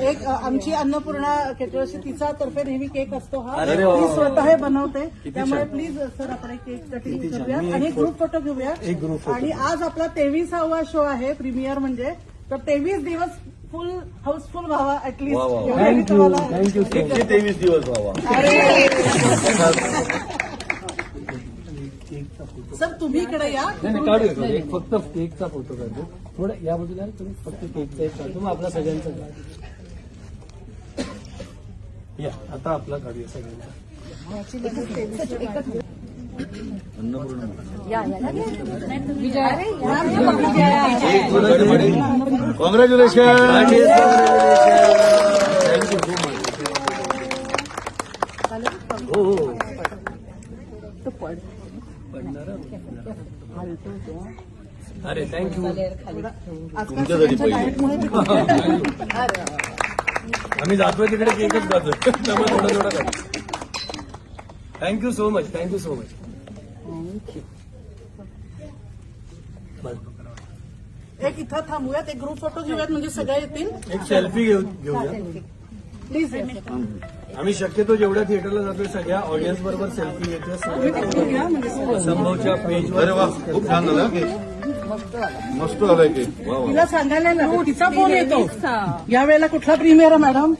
एक आमची अन्नपूर्णा केटरर्स तिचा तर्फे नेहमी केक असतो हा ती स्वतः बनवते. त्यामुळे प्लीज सर आपण एक केक कटिंग करूया आणि ग्रुप फोटो घेऊया. आणि आज आपला 23वा शो आहे प्रीमियर म्हणजे, तर 23 दिवस फुल हाऊसफुल व्हावा ऍटलीस्ट. थँक्यू 23 दिवस व्हावा. सर तुम्ही इकडे या. काढूया एक फक्त केकचा फोटो काढतो. थोडं या बाजूला तुम्ही फक्त केकचा एक काढतो, मग आपला सगळ्यांचा या. आता आपला काढूया सगळ्यांचा. कॉंग्रॅच्युलेशन. हो हो अरे थँक्यू. तुमच्यासाठी पहिले आम्ही जातोय तिकडे केकच जातोय. त्यामुळे थोडं थोडं काढ. Thank you so much. Thank you so much. एक इथं थांबूयात, एक ग्रुप फोटो घेऊयात म्हणजे सगळे येतील. एक सेल्फी घेऊया. प्लीज आम्ही शक्यतो जेवढ्या थिएटरला जातोय सगळ्या ऑडियन्स बरोबर सेल्फी घेतोय. संभवच्या पेजवर. अरे वा, खूप छान झालं की मस्त आलाय की. वा वा. तिला सांगायला नको, तिचा फोन येतो. यावेळेला कुठला प्रीमियर आहे मॅडम?